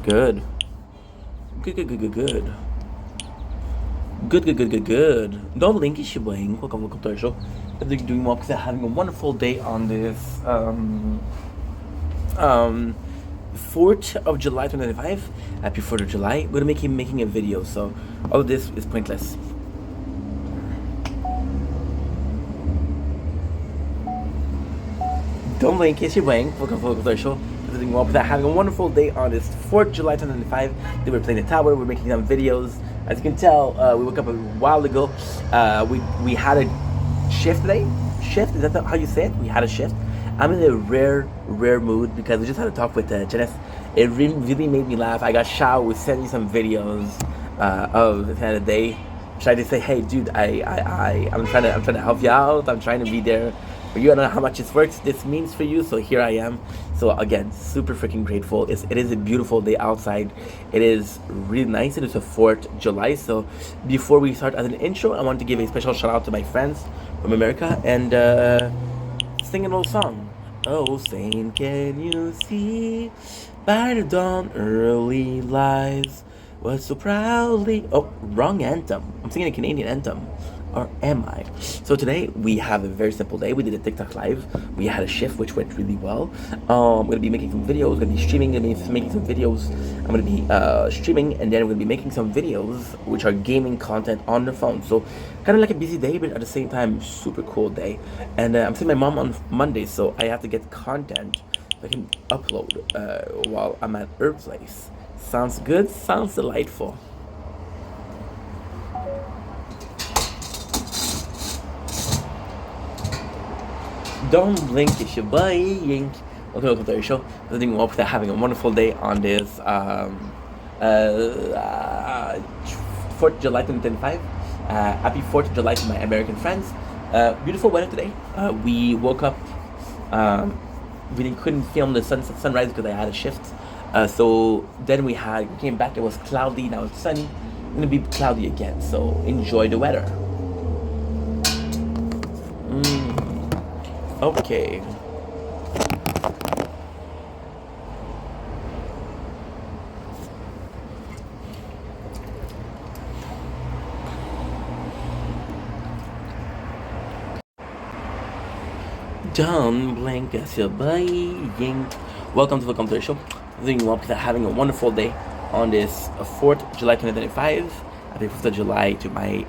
Good. Good, good, good, good, good. Good, good, good, good, good. Don't link is bem. Welcome to our show. I think you're doing well because I'm having a wonderful day on this um 4th of July 2025. Happy 4th of July. We're gonna make him making a video, so all of this is pointless. Don't blink, kiss your blank. Welcome to our show. Doing well, but having a wonderful day on this 4th July 2025. They were playing the tower. We're making some videos. As you can tell, we woke up a while ago. We had a shift today. Shift, is that how you say it? We had a shift. I'm in a rare mood because we just had a talk with Janice. It really made me laugh. I got showered. We sent me some videos of the end of the day. Trying to say, hey, dude, I'm trying to help you out. I'm trying to be there for you. I don't know how much this means for you. So here I am. So again, super freaking grateful. It is a beautiful day outside. It is really nice. It is the 4th July. So before we start as an intro, I want to give a special shout out to my friends from America and sing an old song. Oh, Saint, can you see by the dawn early lies? Was so proudly. Oh, wrong anthem. I'm singing a Canadian anthem. Or am I? So today we have a very simple day. We did a TikTok live. We had a shift which went really well. I'm gonna be making some videos. Gonna be streaming. Gonna be making some videos. I'm gonna be streaming, and then we're gonna be making some videos which are gaming content on the phone. So kind of like a busy day, but at the same time, super cool day. And I'm seeing my mom on Monday, so I have to get content I can upload while I'm at her place. Sounds good. Sounds delightful. Don't blink if you're buying. Welcome to our show. I think we're having a wonderful day on this 4th July 2025. Happy 4th of July to my American friends. Beautiful weather today. We woke up. We couldn't film the sunrise because I had a shift. So then we came back. It was cloudy. Now it's sunny. It's gonna be cloudy again. So enjoy the weather. Okay. Don't blink as you're buying. Welcome to the show. Doing well because having a wonderful day on this 4th July 2025. Happy 4th of July to my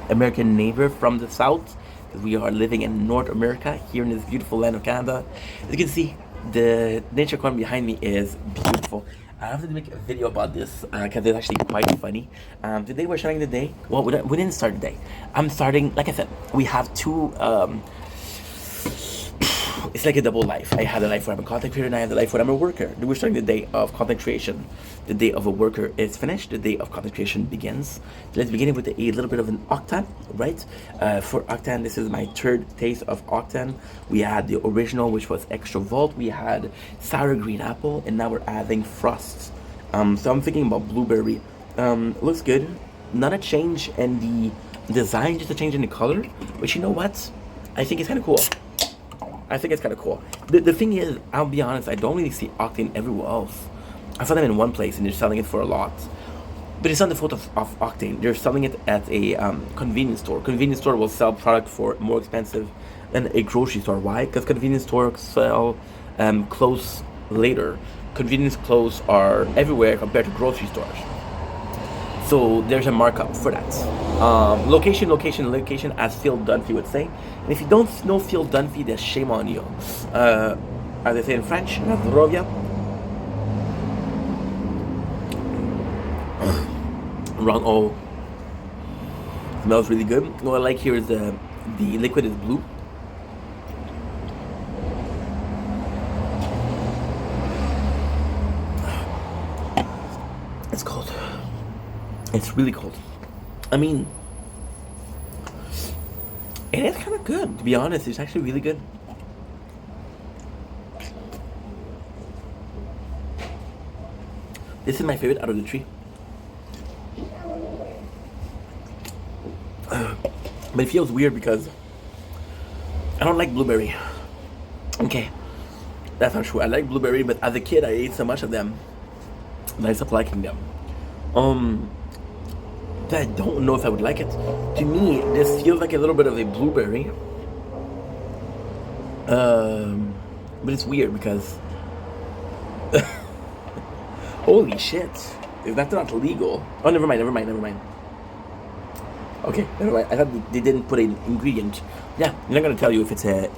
American neighbor from the south. We are living in North America here in this beautiful land of Canada. As you can see, the nature corner behind me is beautiful. I have to make a video about this because it's actually quite funny. Today we're starting the day. Well, we didn't start the day. I'm starting, like I said, we have two. It's like a double life. I had a life where I'm a content creator and I have the life where I'm a worker. We're starting the day of content creation. The day of a worker is finished. The day of content creation begins. Let's begin with a little bit of an Octan, right? For Octan, this is my third taste of Octan. We had the original, which was extra vault. We had sour green apple, and now we're adding frost. So I'm thinking about blueberry. Looks good. Not a change in the design, just a change in the color. But you know what? I think it's kind of cool. I think it's kind of cool. The thing is, I'll be honest, I don't really see Octane everywhere else. I saw them in one place and they're selling it for a lot. But it's not the fault of Octane. They're selling it at a convenience store. Convenience store will sell product for more expensive than a grocery store. Why? Because convenience stores sell clothes later. Convenience clothes are everywhere compared to grocery stores. So there's a markup for that. Location, as Phil Dunphy would say. And if you don't know Phil Dunphy, then shame on you. As they say in French, Zdrovia. Wrong O. Smells really good. What I like here is the liquid is blue. It's cold. It's really cold. I mean, it is kind of good, to be honest. It's actually really good. This is my favorite out of the three. But it feels weird because I don't like blueberry. Okay, that's not true. I like blueberry, but as a kid, I ate so much of them and I stopped liking them. I don't know if I would like it. To me, this feels like a little bit of a blueberry. But it's weird because holy shit, is that not legal? Oh, never mind. Okay, never mind. I thought they didn't put an ingredient. Yeah, I'm not gonna tell you if it's a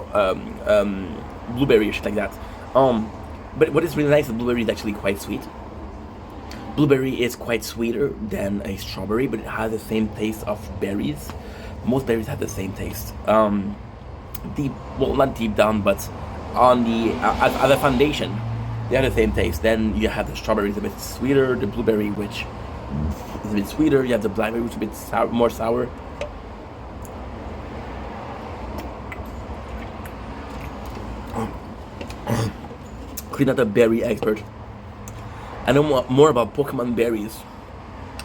blueberry or shit like that. But what is really nice is blueberry is actually quite sweet. Blueberry is quite sweeter than a strawberry, but it has the same taste of berries. Most berries have the same taste. Not deep down, but on the as a foundation, they have the same taste. Then you have the strawberries a bit sweeter, the blueberry which is a bit sweeter. You have the blackberry which is a bit more sour. Clearly not a berry expert. I know more about Pokemon berries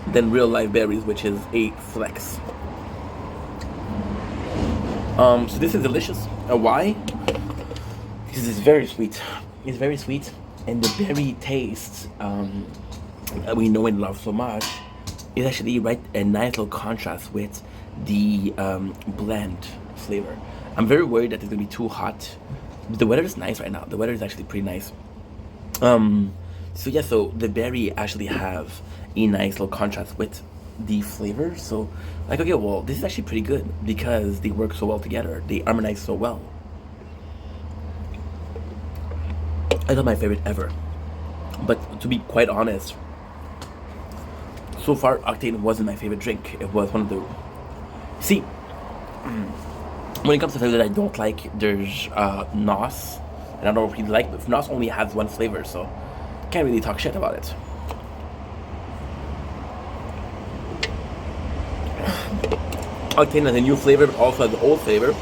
than real life berries, which is a flex. So this is delicious. Why? Because it's very sweet. It's very sweet, and the berry taste we know and love so much is actually a nice little contrast with the bland flavor. I'm very worried that it's gonna be too hot. The weather is nice right now. The weather is actually pretty nice. So the berry actually have a nice little contrast with the flavor. So like, okay, well, this is actually pretty good because they work so well together. They harmonize so well. I thought my favorite ever. But to be quite honest, so far Octane wasn't my favorite drink. It was one of the... See, when it comes to flavors that I don't like, there's NOS, and I don't really like, but NOS only has one flavor, so can't really talk shit about it. Octane has a new flavor, but also has the old flavor.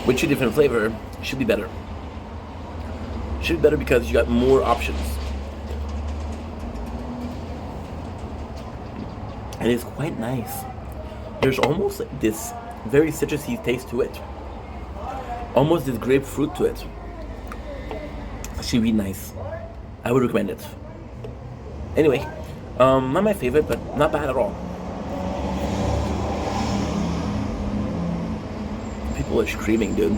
With two different flavor, should be better. Should be better because you got more options. And it's quite nice. There's almost like this very citrusy taste to it. Almost this grapefruit to it. Should be nice. I would recommend it. Anyway, not my favorite, but not bad at all. People are screaming, dude.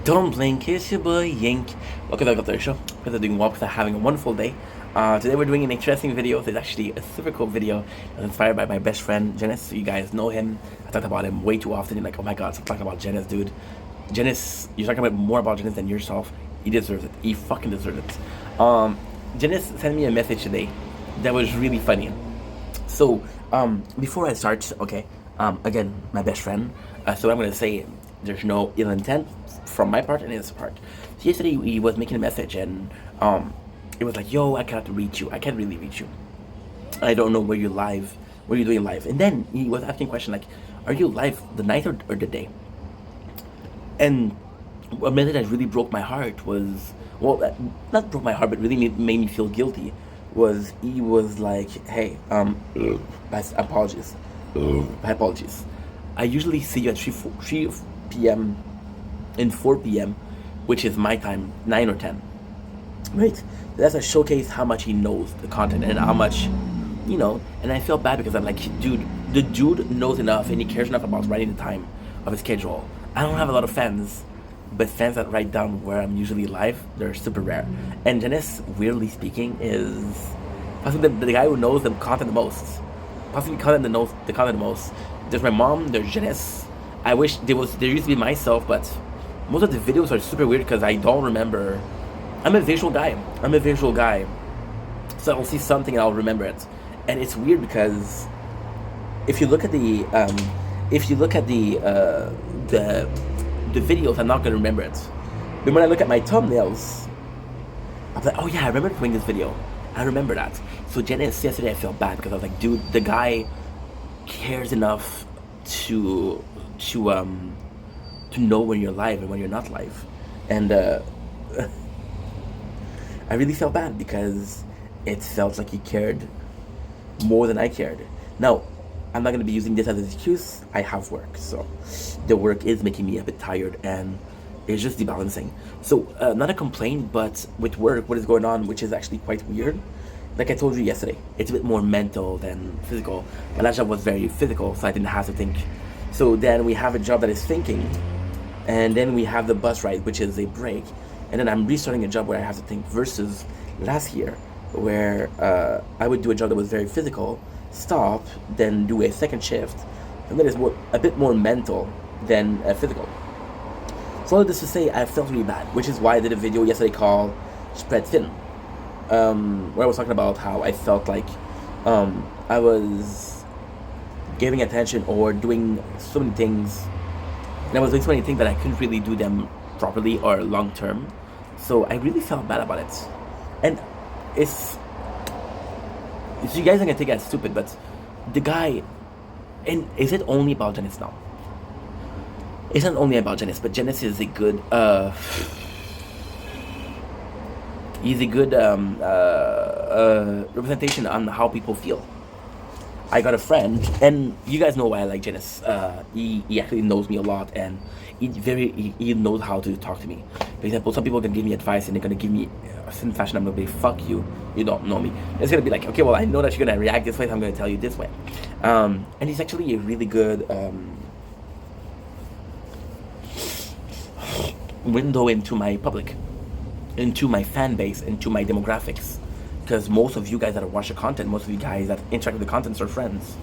Don't blink, it's your boy Yink. Welcome back to the show. Because I'm doing well because I'm having a wonderful day. Today we're doing an interesting video. It's actually a super cool video. It's inspired by my best friend, Janice. So you guys know him. I talked about him way too often. You're like, oh my god, stop talking about Janice, dude. Janice, you're talking about more about Janice than yourself. He deserves it. He fucking deserves it. Janice sent me a message today that was really funny. So, before I start, okay, again, my best friend. So I'm gonna say there's no ill intent from my part and his part. So yesterday he was making a message and it was like, yo, I cannot reach you. I can't really reach you. I don't know where you're live. What are you doing live? And then he was asking a question like, are you live the night or the day? And a minute that really broke my heart was, well, not broke my heart, but really made me feel guilty. Was he was like, hey, my apologies. My apologies. I usually see you at 3 p.m. and 4 p.m., which is my time, 9 or 10. Right? That's a showcase how much he knows the content and how much, you know, and I felt bad because I'm like, dude, the dude knows enough and he cares enough about writing the time of his schedule. I don't have a lot of fans, but fans that write down where I'm usually live, they're super rare. And Janice, weirdly speaking, is possibly the guy who knows the content the most. Possibly the content the most. There's my mom, there's Janice. I wish there used to be myself, but most of the videos are super weird because I don't remember. I'm a visual guy. So I'll see something and I'll remember it. And it's weird because if you look at the videos, I'm not gonna remember it. But when I look at my thumbnails, I'm like, oh yeah, I remember doing this video. I remember that. So Janice, yesterday I felt bad because I was like, dude, the guy cares enough to know when you're live and when you're not live. And I really felt bad because it felt like he cared more than I cared. Now, I'm not going to be using this as an excuse. I have work, so the work is making me a bit tired, and It's just debalancing. So not a complaint, but with work, what is going on, which is actually quite weird. Like I told you yesterday, it's a bit more mental than physical. My last job was very physical, so I didn't have to think. So then we have a job that is thinking, and then we have the bus ride, which is a break, and then I'm restarting a job where I have to think. Versus last year, where I would do a job that was very physical, stop, then do a second shift, and that is a bit more mental than physical. So all of this to say, I felt really bad, which is why I did a video yesterday called Spread Thin, where I was talking about how I felt like I was giving attention or doing so many things, and I was doing so many things that I couldn't really do them properly or long term. So I really felt bad about it. And it's you guys are gonna think I'm stupid, but the guy, and is it only about Janice now? It's not only about Janice, but Janice is a good he's a good representation on how people feel. I got a friend, and you guys know why I like Janice. He actually knows me a lot, and he knows how to talk to me. For example, some people can give me advice, and they're gonna give me a certain fashion. I'm gonna be, fuck you, you don't know me. It's gonna be like, okay, well, I know that you're gonna react this way, so I'm gonna tell you this way. And he's actually a really good window into my public, into my fan base, into my demographics. Because most of you guys that watch the content, most of you guys that interact with the content are friends.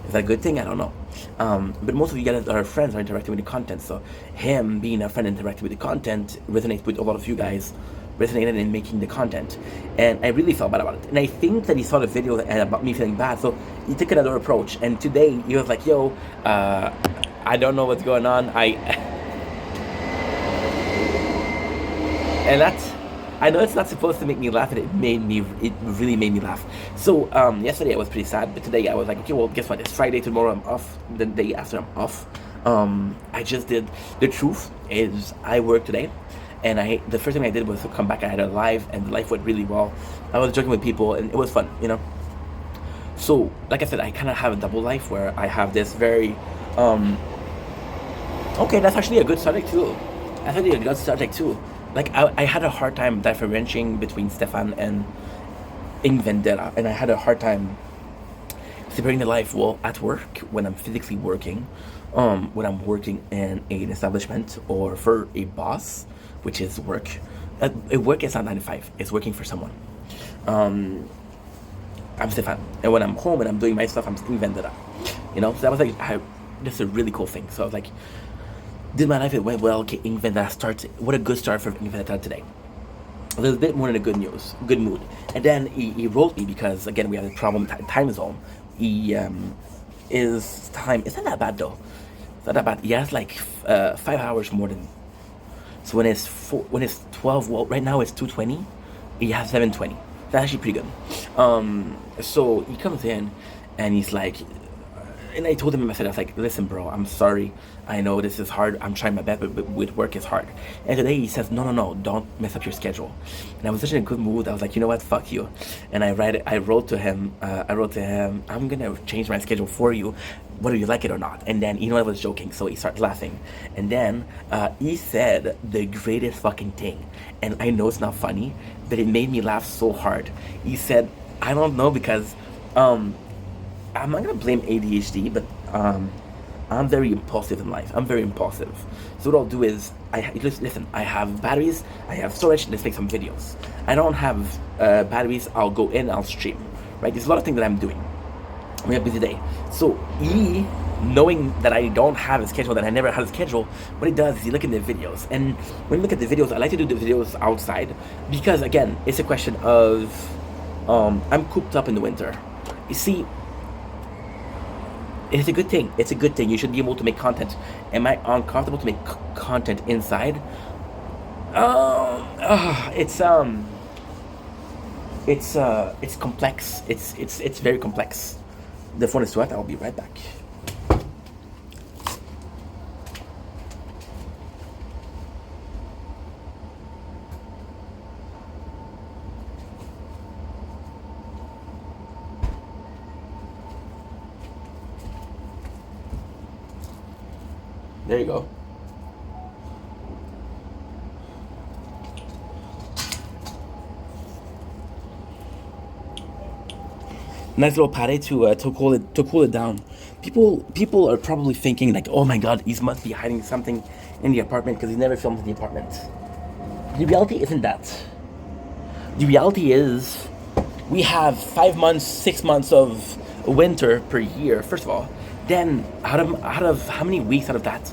Is that a good thing? I don't know. But most of you guys that are friends are interacting with the content. So him being a friend interacting with the content resonates with a lot of you guys, resonated in making the content. And I really felt bad about it. And I think that he saw the video about me feeling bad. So he took another approach. And today he was like, yo, I don't know what's going on. And I know it's not supposed to make me laugh, and it really made me laugh. So yesterday I was pretty sad, but today I was like, okay, well, guess what? It's Friday, tomorrow I'm off. The day after I'm off. I just did. The truth is, I worked today, and the first thing I did was to come back. I had a live, and the live went really well. I was joking with people, and it was fun, you know. So, like I said, I kind of have a double life where I have this very. Okay, that's actually a good subject too. That's actually a good subject too. Like I had a hard time differentiating between Stefan and Ing Vendetta, and I had a hard time separating the life. Well, at work, when I'm physically working, when I'm working in an establishment or for a boss, which is work. Work is not 9 to 5. It's working for someone. I'm Stefan, and when I'm home and I'm doing my stuff, I'm Ing Vendetta. You know, so that was like this is a really cool thing. So I was like, did my life, it went well. Okay, Ing Vendetta starts. What a good start for Ing Vendetta today. A little bit more than a good mood. And then he wrote me because, again, we have a problem time zone. His time, it's not that bad though. It's not that bad. He has like 5 hours more than. So when it's 12, well, right now it's 2:20. He has 7:20. That's actually pretty good. So he comes in and he's like, and I told him in my message, I was like, listen, bro, I'm sorry. I know this is hard. I'm trying my best, but with work it's hard. And today he says, no, don't mess up your schedule. And I was such in a good mood. I was like, you know what, fuck you. And I wrote to him, I'm going to change my schedule for you, whether you like it or not. And then, you know, I was joking, so he started laughing. And then he said the greatest fucking thing. And I know it's not funny, but it made me laugh so hard. He said, I don't know, because I'm not gonna blame ADHD, but I'm very impulsive in life. I'm very impulsive. So what I'll do is, listen. I have batteries. I have storage. Let's make some videos. I don't have batteries. I'll go in. I'll stream. Right. There's a lot of things that I'm doing. We have a busy day. So knowing that I don't have a schedule, that I never had a schedule, what he does is he look at the videos. And when you look at the videos, I like to do the videos outside because, again, it's a question of I'm cooped up in the winter. You see. It's a good thing. It's a good thing. You should be able to make content. Am I uncomfortable to make content inside? It's complex. It's very complex. The phone is too hot. I'll be right back. There you go. Nice little patio to cool it down. People are probably thinking like, oh my god, he must be hiding something in the apartment because he never filmed in the apartment. The reality isn't that. The reality is we have 5 months, 6 months of winter per year, first of all. Then out of how many weeks out of that?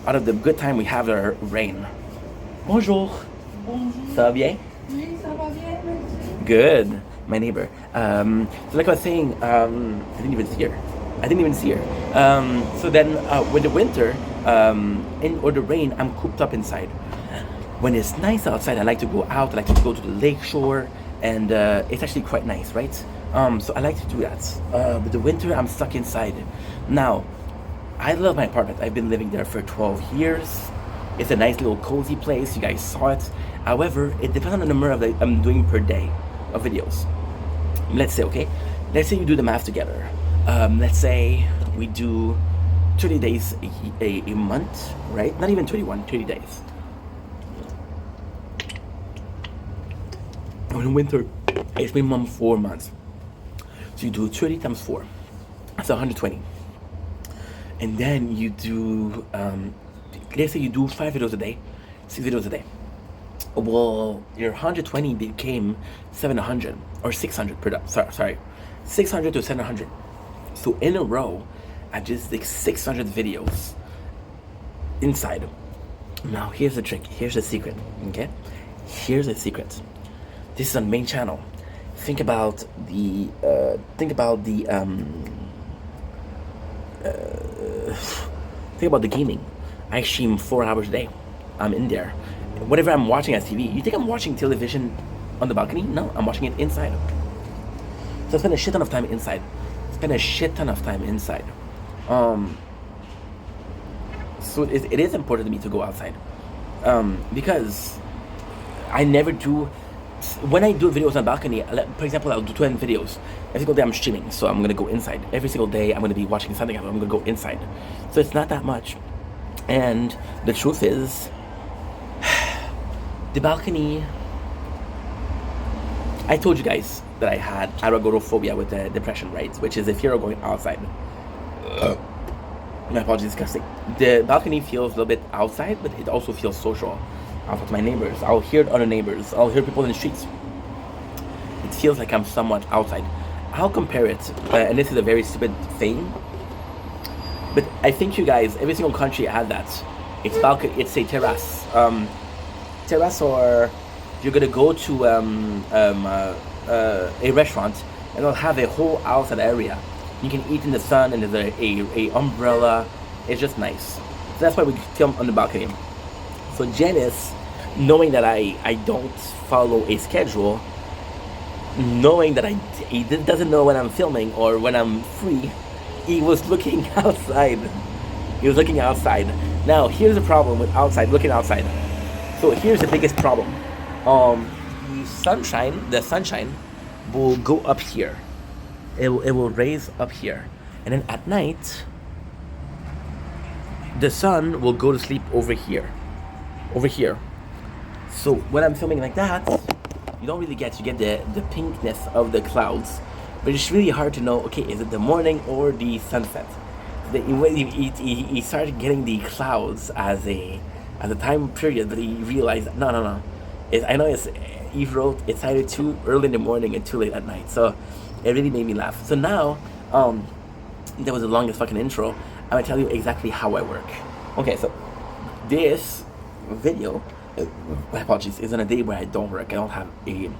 Out of the good time we have our rain. Bonjour. Bonjour. Ça va bien? Oui, ça va bien, merci. Good. My neighbor. So like I was saying, I didn't even see her. So then with the winter or the rain, I'm cooped up inside. When it's nice outside, I like to go out. I like to go to the lake shore, and it's actually quite nice, right? So I like to do that. But the winter, I'm stuck inside. Now, I love my apartment. I've been living there for 12 years. It's a nice little cozy place. You guys saw it. However, it depends on the number that I'm doing per day of videos. Let's say you do the math together. Let's say we do 30 days a month, right? Not even 30 days. In winter, it's minimum 4 months. So you do 30 times 4. That's 120. And then you do, let's say you do 5 videos a day, 6 videos a day. Well, your 120 became 700 or 600 per day. Sorry, 600 to 700. So in a row, I just like 600 videos inside. Now here's the trick. Here's the secret. Okay, here's the secret. This is on main channel. Think about the gaming. I stream 4 hours a day. I'm in there. Whatever I'm watching on TV, you think I'm watching television on the balcony? No, I'm watching it inside. So I spend a shit ton of time inside. So it is important to me to go outside, because I never do. When I do videos on the balcony, for example, I'll do 20 videos. Every single day I'm streaming, so I'm gonna go inside. Every single day I'm gonna be watching something, I'm gonna go inside. So it's not that much. And the truth is, the balcony, I told you guys that I had agoraphobia with the depression, right? Which is if you're going outside. My apologies, disgusting. The balcony feels a little bit outside, but it also feels social. I'll talk to my neighbors. I'll hear other neighbors. I'll hear people in the streets. It feels like I'm somewhat outside. I'll compare it, and this is a very stupid thing, but I think you guys, every single country had that. It's balcony. It's a terrace. Terrace, or you're gonna go to a restaurant, and they'll have a whole outside area. You can eat in the sun, and there's a umbrella. It's just nice. So that's why we film on the balcony. So Janice, knowing that I don't follow a schedule, knowing that he doesn't know when I'm filming or when I'm free, he was looking outside. Now here's the problem with looking outside. So here's the biggest problem. The sunshine will go up here. It will raise up here, and then at night, the sun will go to sleep over here. So when I'm filming like that, you don't really get the pinkness of the clouds, but it's really hard to know, okay, is it the morning or the sunset? He started getting the clouds as a time period, but he realized no. He wrote it's either too early in the morning and too late at night. So it really made me laugh. So now, that was the longest fucking intro. I'm gonna tell you exactly how I work. Okay, so this video, my apologies, is on a day where I don't work. I don't have a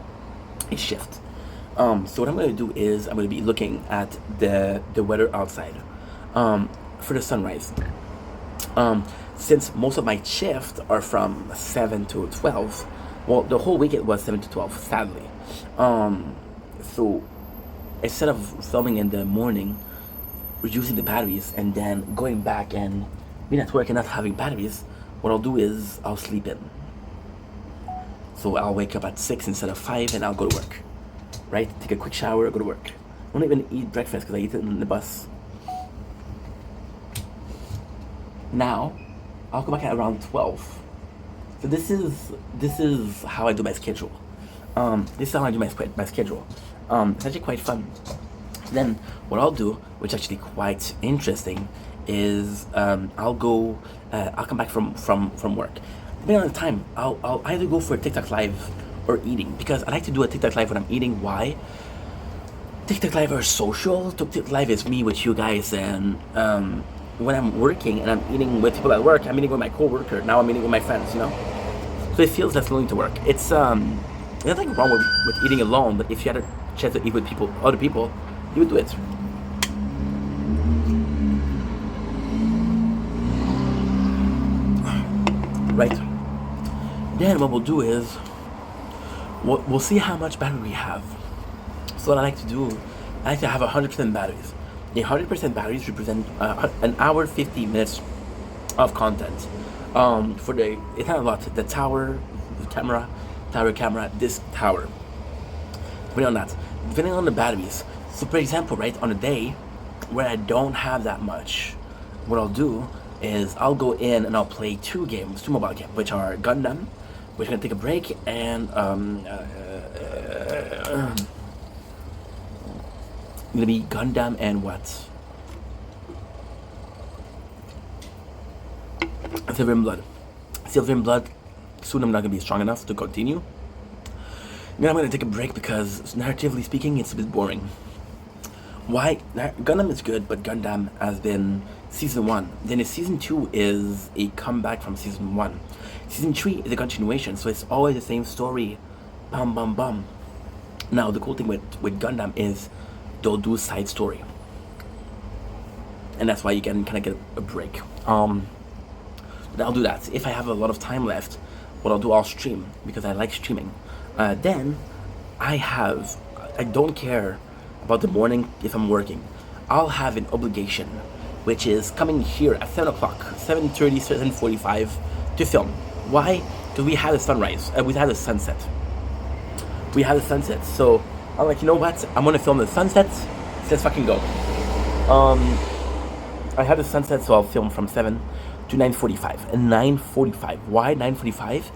shift. So what I'm gonna do is I'm gonna be looking at the weather outside, for the sunrise. Since most of my shifts are from 7 to 12, well, the whole week it was 7 to 12, sadly. So instead of filming in the morning, reducing the batteries, and then going back and being at work and not having batteries, what I'll do is I'll sleep in. So I'll wake up at 6 instead of 5, and I'll go to work. Right? Take a quick shower, go to work. I don't even eat breakfast because I eat it in the bus. Now, I'll come back at around 12. So this is how I do my schedule. This is how I do my schedule. It's actually quite fun. So then what I'll do, which is actually quite interesting, is I'll come back from work. Depending on the time, I'll either go for a TikTok live or eating, because I like to do a TikTok live when I'm eating. Why? TikTok live are social. TikTok live is me with you guys, and when I'm working and I'm eating with people at work, I'm eating with my coworker. Now I'm eating with my friends, you know. So it feels less lonely to work. It's there's nothing wrong with eating alone, but if you had a chance to eat with other people, you would do it. Right. Then what we'll do is we'll see how much battery we have. So what I like to do, I like to have 100% batteries. The 100% batteries represent an hour 50 minutes of content. For it's not a lot. The tower camera, this tower. Depending on that, depending on the batteries. So for example, right, on a day where I don't have that much, what I'll do is I'll go in and I'll play two mobile games, which are Gundam, which I'm gonna take a break, and gonna be Gundam and what? Silver and Blood. Silver and Blood, soon I'm not gonna be strong enough to continue. Then I'm gonna take a break because, narratively speaking, it's a bit boring. Why? Gundam is good, but Gundam has been season 1. Then season 2 is a comeback from season 1. Season 3 is a continuation, so it's always the same story. Bum bum bum. Now the cool thing with Gundam is they'll do side story, and that's why you can kind of get a break. But I'll do that if I have a lot of time left. What I'll do, I'll stream, because I like streaming. Then I don't care about the morning if I'm working. I'll have an obligation, which is coming here at 7 o'clock, 7:30, 7:45 to film. Why? Because we had a sunrise, we had a sunset. So I'm like, you know what? I'm gonna film the sunset. So let's fucking go. I had a sunset, so I'll film from 7 to 9:45. And 9:45. Why 9:45?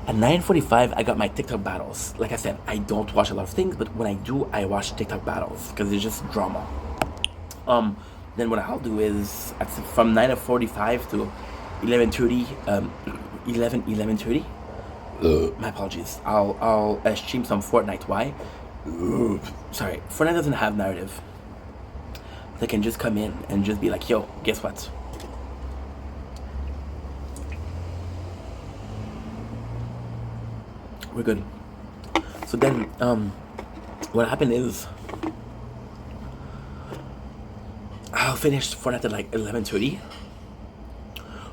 At 9:45, I got my TikTok battles. Like I said, I don't watch a lot of things, but when I do, I watch TikTok battles because it's just drama. Then what I'll do is from 9:45 to 11:30. 11:30. My apologies. I'll stream some Fortnite. Why? Sorry, Fortnite doesn't have narrative. They can just come in and just be like, yo, guess what? We're good. So then, what happened is, I'll finish Fortnite at like 11:30.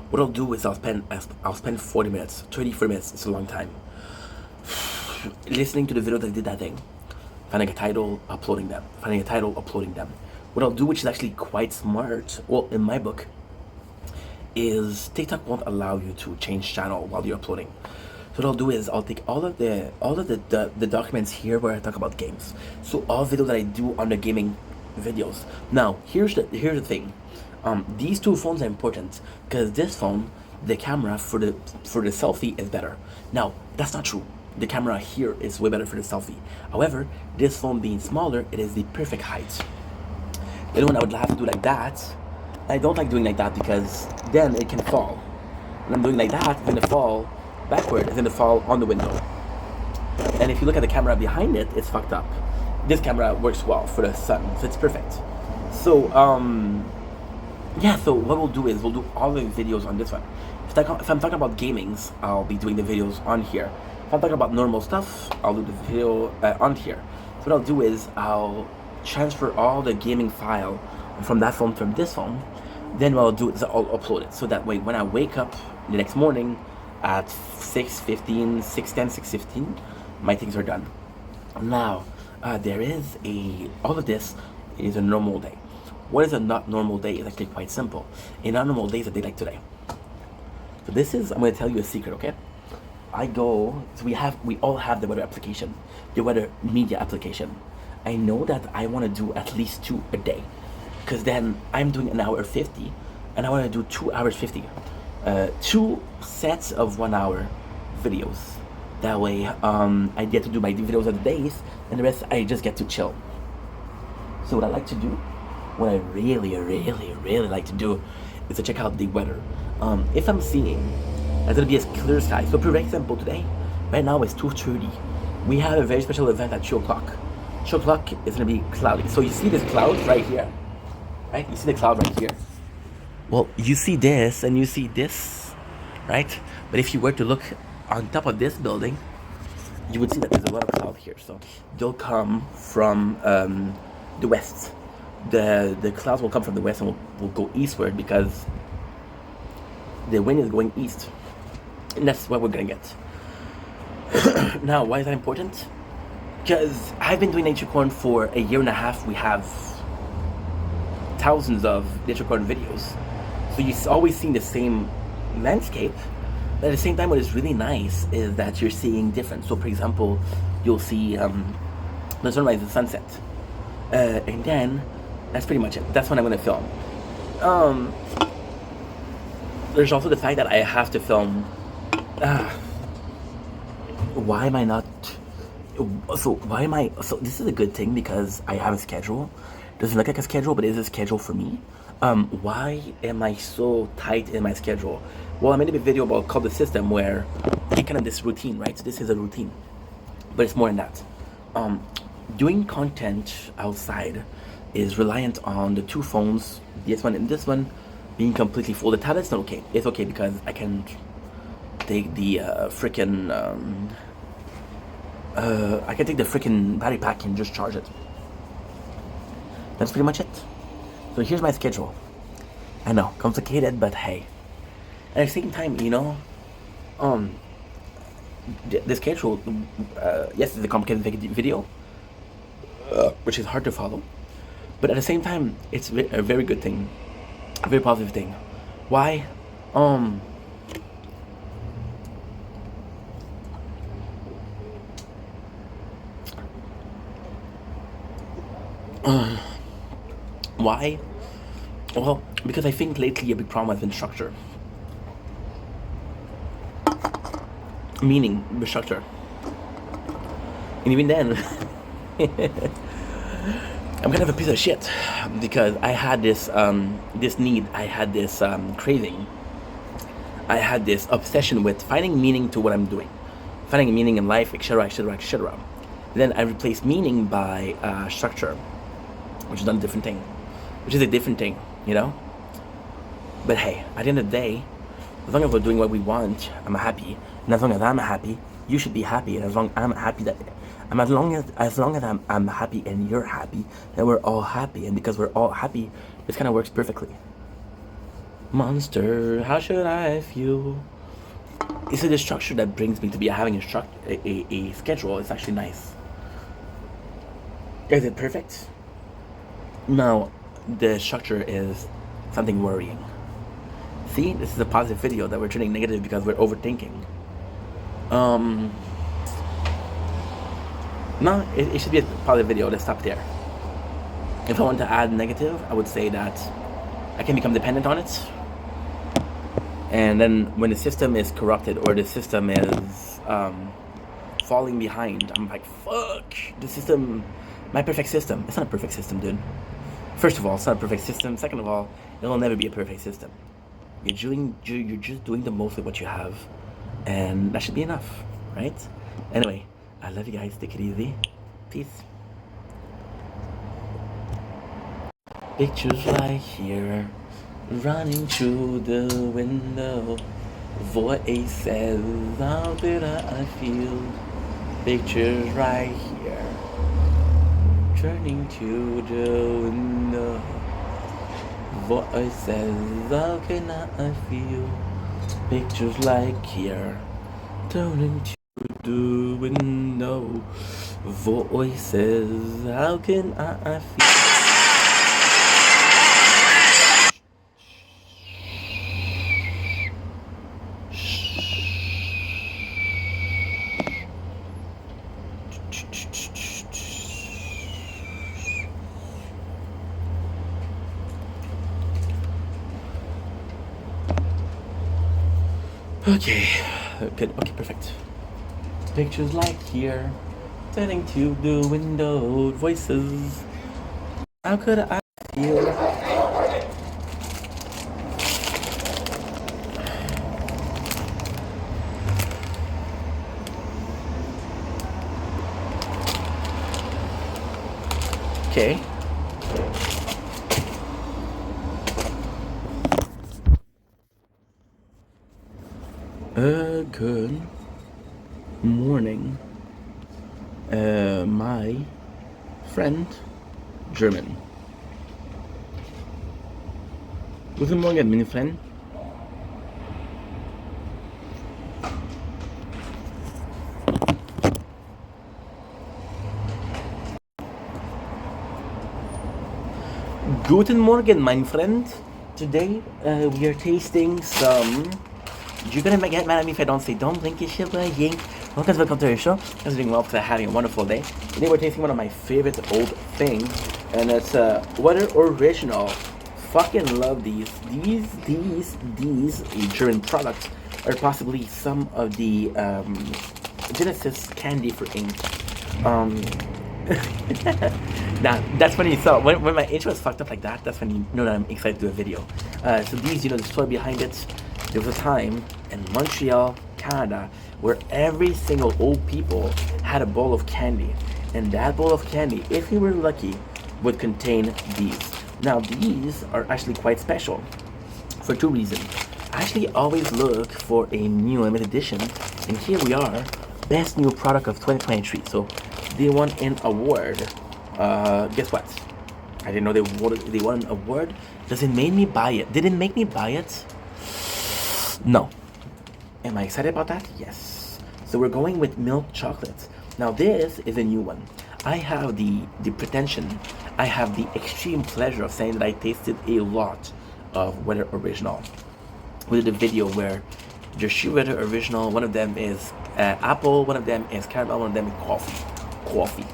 What I'll do is I'll spend 40 minutes, 40 minutes. It's a long time. Listening to the video that I did that thing, finding a title, uploading them. What I'll do, which is actually quite smart, well, in my book, is TikTok won't allow you to change channel while you're uploading. So what I'll do is I'll take all of the documents here where I talk about games. So all videos that I do on the gaming videos. Now here's the thing. These two phones are important because this phone, the camera for the selfie is better. Now that's not true. The camera here is way better for the selfie. However, this phone being smaller, it is the perfect height. The other one I would have to do like that. I don't like doing like that because then it can fall. When I'm doing like that, it's gonna fall backward. It's gonna fall on the window. And if you look at the camera behind it, it's fucked up. This camera works well for the sun, so it's perfect. So yeah. So what we'll do is we'll do all the videos on this one. If I'm talking about gamings, I'll be doing the videos on here. If I'm talking about normal stuff, I'll do the video on here. So what I'll do is I'll transfer all the gaming file from that phone to this phone. Then what I'll do is I'll upload it. So that way when I wake up the next morning at 6:15, 6:10, 6:15, my things are done. Now, there is all of this is a normal day. What is a not normal day is actually quite simple. A not normal day is a day like today. So this is, I'm going to tell you a secret, okay? We all have the weather application, the weather media application. I know that I want to do at least 2 a day, because then I'm doing an hour 50, and I want to do 2 hours 50. 2 sets of 1 hour videos. That way, I get to do my videos of the days, and the rest I just get to chill. So what I like to do, what I really like to do, is to check out the weather. If I'm seeing it's gonna be a clear sky. So for example, today, right now it's 2:30. We have a very special event at 2 o'clock. 2 o'clock is gonna be cloudy. So you see this cloud right here, right? You see the cloud right here. Well, you see this and you see this, right? But if you were to look on top of this building, you would see that there's a lot of cloud here. So they'll come from the west. The clouds will come from the west and will go eastward because the wind is going east. And that's what we're gonna get. Now, why is that important? Because I've been doing nature corn for a year and a half. We have thousands of nature corn videos. So you always see the same landscape. But at the same time, what is really nice is that you're seeing different. So for example, you'll see the sunrise and sunset. And then, that's pretty much it. That's what I'm gonna film. There's also the fact that I have to film. Why am I not? So this is a good thing because I have a schedule. Doesn't look like a schedule, but it is a schedule for me. Why am I so tight in my schedule? Well, I made a video about called the system where you kind of this routine, right? So this is a routine, but it's more than that. Doing content outside is reliant on the two phones, this one and this one, being completely full. The tablet's not okay. It's okay because I can take the freaking battery pack and just charge it. That's pretty much it. So here's my schedule. I know, complicated, but hey. At the same time, you know, the schedule, yes, it's a complicated video, which is hard to follow. But at the same time, it's a very good thing, a very positive thing. Why? Why? Well, because I think lately a big problem has been structure. Meaning, the structure. And even then, I'm kind of a piece of shit because I had this need, I had this craving, I had this obsession with finding meaning to what I'm doing, finding meaning in life, etc., etc., etc. Then I replaced meaning by structure, which is a different thing, you know. But hey, at the end of the day, as long as we're doing what we want, I'm happy, and as long as I'm happy, you should be happy, and as long as I'm happy, as long as I'm happy and you're happy, then we're all happy, and because we're all happy, this kind of works perfectly. Monster, how should I feel? It's the structure that brings me to be having a schedule. It's actually nice. Is it perfect? No, the structure is something worrying. See, this is a positive video that we're turning negative because we're overthinking. No, it should be a positive video. Let's stop there. If I want to add negative, I would say that I can become dependent on it. And then when the system is corrupted or the system is falling behind, I'm like, fuck, the system, my perfect system. It's not a perfect system, dude. First of all, it's not a perfect system. Second of all, it will never be a perfect system. You're just doing the most of what you have, and that should be enough, right? Anyway, I love you guys. Take it easy. Peace. Pictures right here, running through the window. Voice says, how did I feel? Pictures right here, turning to the window. Voice says, how can I feel? Pictures like here, turning to the window. Voice says, how can I feel? Okay, good. Okay, perfect. Pictures like here, turning to the window. Voices How could I feel? Okay. Good morning, my friend German. Guten Morgen, mein Freund. Guten Morgen, mein friend. Today, we are tasting some. You're gonna get mad at me if I don't say don't blink your shiver yink. Welcome to the show. I'm doing well because I'm having a wonderful day. Today we're tasting one of my favorite old things, and it's Weather Original. Fucking love these. These German products are possibly some of the Genesis candy for ink. Nah, that's when you saw when my intro is fucked up like that. That's when you know that I'm excited to do a video. So these, the story behind it. There was a time in Montreal, Canada, where every single old people had a bowl of candy, and that bowl of candy, if you were lucky, would contain these. Now these are actually quite special for two reasons. I actually always look for a new limited edition, and here we are, best new product of 2023. So they won an award. Guess what? I didn't know they won an award. Does it make me buy it? Did it make me buy it? No. Am I excited about that? Yes. So we're going with milk chocolate. Now this is a new one. I have the pretension, I have the extreme pleasure of saying that I tasted a lot of Weather Original. We did a video where there's two Weather Original. One of them is apple, one of them is caramel, one of them is coffee.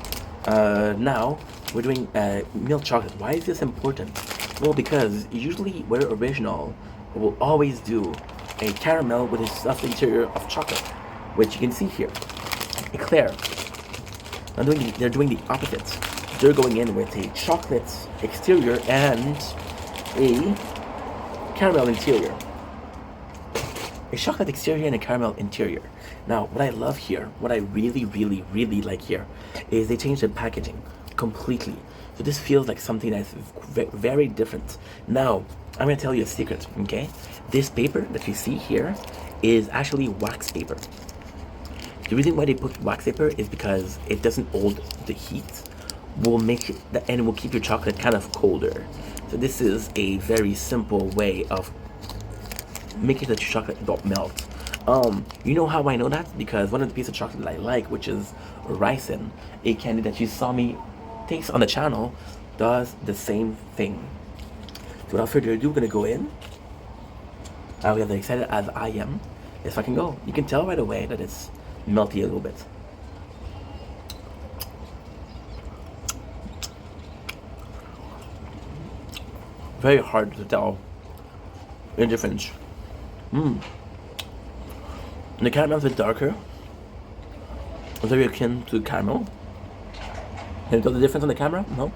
Now we're doing milk chocolate. Why is this important? Well, because usually Weather Original will always do a caramel with a stuffed interior of chocolate, which you can see here. Eclair. They're doing the opposite. They're going in with a chocolate exterior and a caramel interior. A chocolate exterior and a caramel interior. Now, what I love here, what I really like here, is they changed the packaging completely. So this feels like something that's very different. Now, I'm gonna tell you a secret, okay? This paper that you see here is actually wax paper. The reason why they put wax paper is because it doesn't hold the heat, will make it, and will keep your chocolate kind of colder. So this is a very simple way of making that your chocolate don't melt. You know how I know that? Because one of the pieces of chocolate that I like, which is ricin, a candy that you saw me taste on the channel, does the same thing. So without further ado, we're gonna go in. I'll get as excited as I am. If I can go, you can tell right away that it's melty a little bit. Very hard to tell the difference. The caramel's a bit darker. It's very akin to caramel. Can you tell the difference on the camera? No?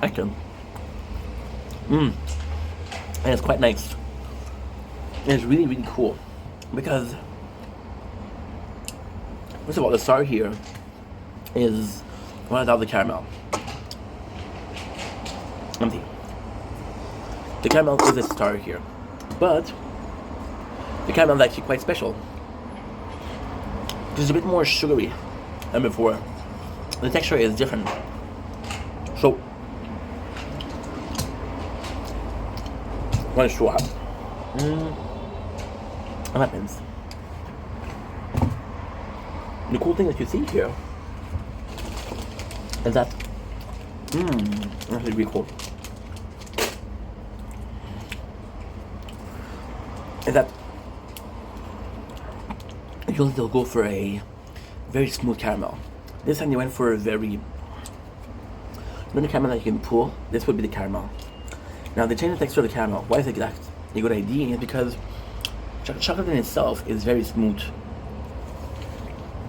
I can. And it's quite nice. And it's really cool. Because, first of all, the star here is without the caramel. Empty. The caramel is a star here. But the caramel is actually quite special. It's a bit more sugary than before. The texture is different. So, one is too hot. What happens? The cool thing that you see here is that that's really cool. Is that usually they'll go for a very smooth caramel. This time they went for a very the caramel that you can pull. This would be the caramel. Now they changed the texture of the caramel. Why is that a good idea? Is because chocolate in itself is very smooth.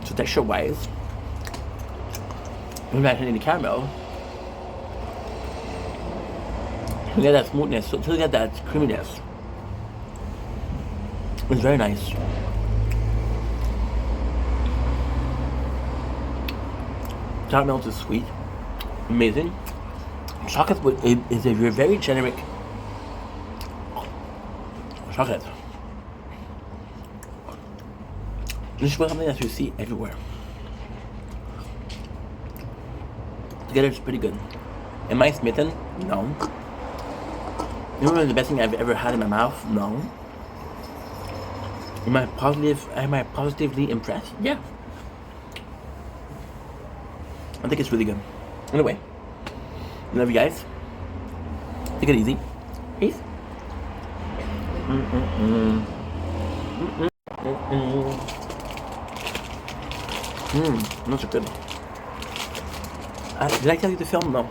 So texture wise, when imagine in the caramel, You get that smoothness, so still get that creaminess. It's very nice. Chocolate melt is sweet, amazing. Chocolate is a very generic chocolate. This is something that you see everywhere. Together, it's pretty good. Am I smitten? No. You know the best thing I've ever had in my mouth? No. Am I positively impressed? Yeah. I think it's really good. Anyway, love you guys. Take it easy. Peace. Those are good. Did I tell you to film? No.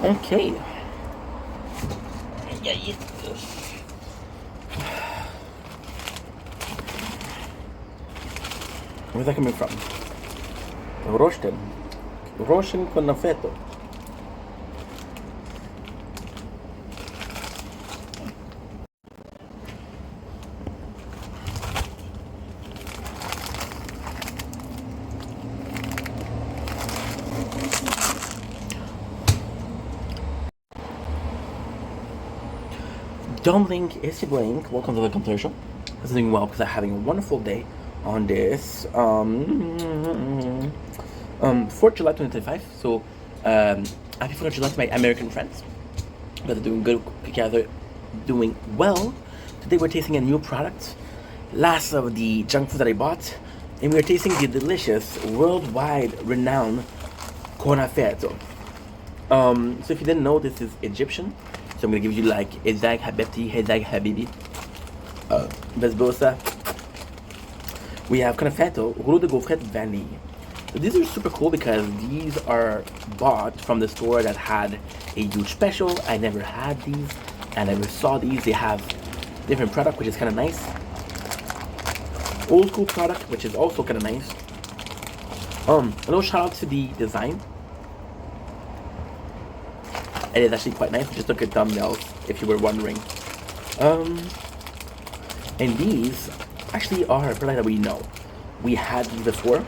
Okay. Where's that coming from? Roasted. Roshin con affetto. Dumpling is going. Welcome to the commercial. This is doing well because I'm having a wonderful day on this 4th July 2025. So happy 4th of July to my American friends. But they're doing good together, doing well. Today we're tasting a new product, last of the junk food that I bought, and we're tasting the delicious, worldwide renowned Cornafetto. So if you didn't know, this is Egyptian. So I'm gonna give you like Ezag Habibti, Ezag Habibi, Besbosa. We have Cornafetto, Rouleau de Gaufrette Vanille. So these are super cool because these are bought from the store that had a huge special. I never had these, I never saw these. They have different product, which is kind of nice. Old school product, which is also kind of nice. A little shout out to the design. It is actually quite nice. Just look at thumbnails if you were wondering. And these actually are a product that we know. We had these before.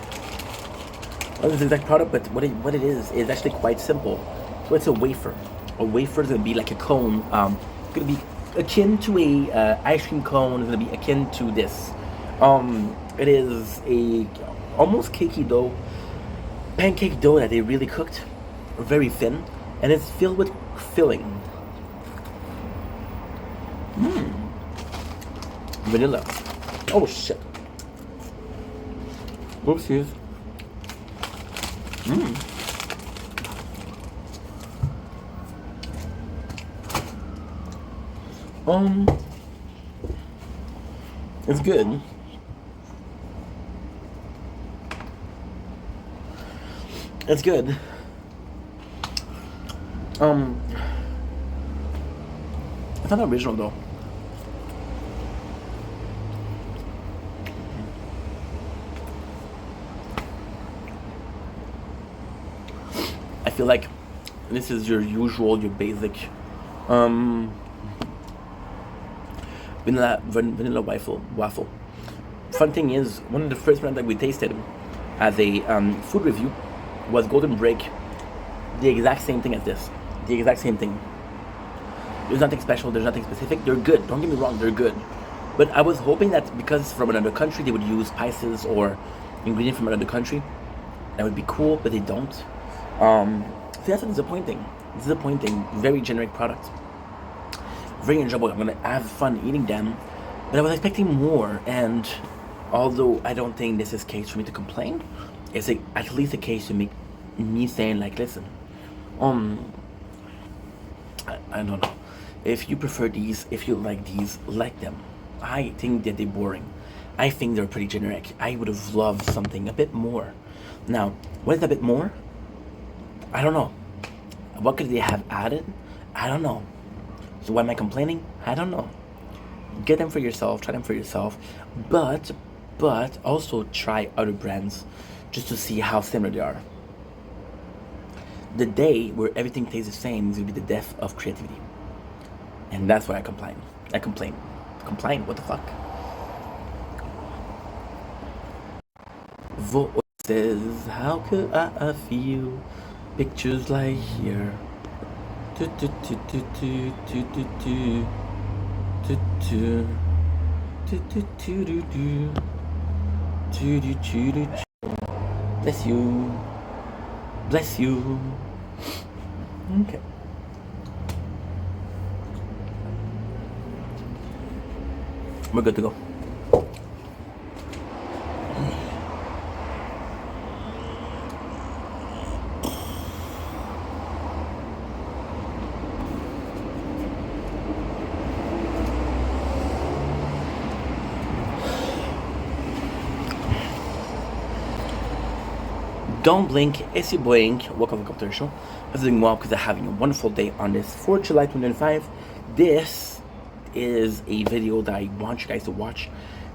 This is the exact product, but what it is actually quite simple. So it's a wafer. A wafer is gonna be like a cone. It's gonna be akin to a ice cream cone. It's gonna be akin to this. It is a almost cakey dough, pancake dough that they really cooked, very thin. And it's filled with filling. Vanilla. Oh shit. Whoopsies. It's good. It's good. It's not original though. I feel like this is your usual, your basic um, vanilla waffle. Fun thing is, one of the first brands that we tasted as a food review was Golden Break. The exact same thing as this. The exact same thing. There's nothing special. There's nothing specific. They're good. Don't get me wrong. They're good. But I was hoping that because from another country they would use spices or ingredient from another country. That would be cool, but they don't. So that's disappointing. Disappointing. Very generic product. Very enjoyable. I'm gonna have fun eating them, but I was expecting more. And although I don't think this is case for me to complain, it's at least a case to make me saying like, listen, I don't know. If you prefer these, if you like these, like them. I think that they're boring. I think they're pretty generic. I would have loved something a bit more. Now, what is a bit more? I don't know. What could they have added? I don't know. So why am I complaining? I don't know. Get them for yourself, try them for yourself, but also try other brands just to see how similar they are. The day where everything tastes the same is going to be the death of creativity. And that's why I complain. Complain, what the fuck? Voices, how could I feel pictures like here? Bless you. Bless you. Okay. We're good to go. Don't blink, it's your boy Ink. Welcome to the show. I'm doing well because I'm having a wonderful day on this 4th July 2025. This is a video that I want you guys to watch.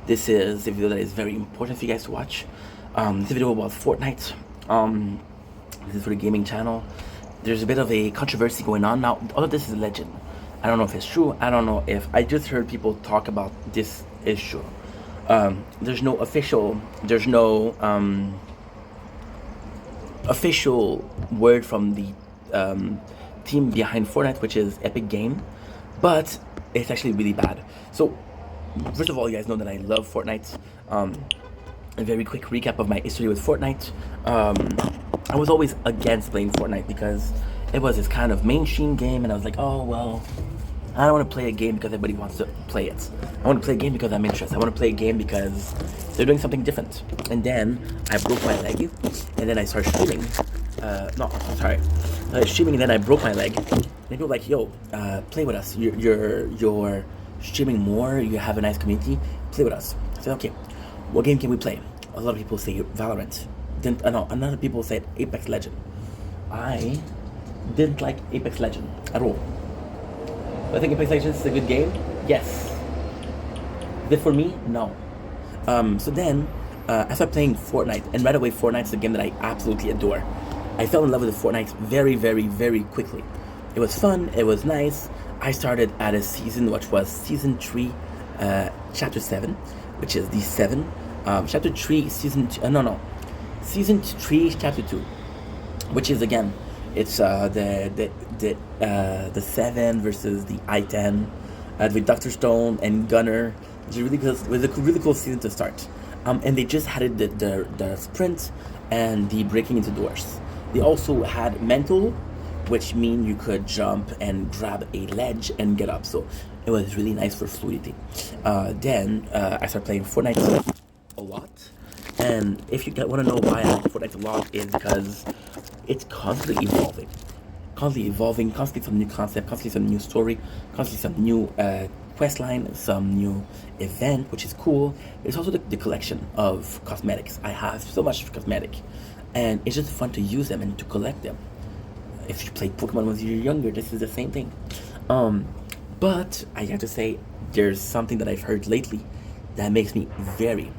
This is a video that is very important for you guys to watch. This is a video about Fortnite. This is for the gaming channel. There's a bit of a controversy going on now. All of this is a legend. I don't know if it's true. I don't know if I just heard people talk about this issue. There's no official. There's no official word from the team behind Fortnite, which is Epic Game, but it's actually really bad. So first of all, you guys know that I love Fortnite. A very quick recap of my history with Fortnite. I was always against playing Fortnite because it was this kind of mainstream game, and I was like, oh well, I don't want to play a game because everybody wants to play it. I want to play a game because I'm interested. I want to play a game because they're doing something different. And then I broke my leg, and then I started streaming. Streaming, and then I broke my leg. And people were like, yo, play with us. You're streaming more. You have a nice community. Play with us. I said, okay, what game can we play? A lot of people say Valorant. Another people said Apex Legend. I didn't like Apex Legend at all. I think Apex Legends is a good game. Yes. Is it for me? No. So then, I started playing Fortnite, and right away, Fortnite's a game that I absolutely adore. I fell in love with Fortnite very, very, very quickly. It was fun. It was nice. I started at a season which was season 3, chapter 7, which is the 7. Chapter 3, season 3, chapter 2, which is again, it's the 7 versus the I-10, with Dr. Stone and Gunner. It was a really cool season to start. And they just had the sprint and the breaking into doors. They also had mental, which mean you could jump and grab a ledge and get up. So it was really nice for fluidity. Then I started playing Fortnite a lot. And if you want to know why I like Fortnite a lot, is because it's constantly evolving. Constantly some new concept, constantly some new story, constantly some new quest line, some new event, which is cool. There's also the collection of cosmetics. I have so much cosmetic, and it's just fun to use them and to collect them. If you played Pokemon when you were younger, this is the same thing. But I have to say, there's something that I've heard lately that makes me very,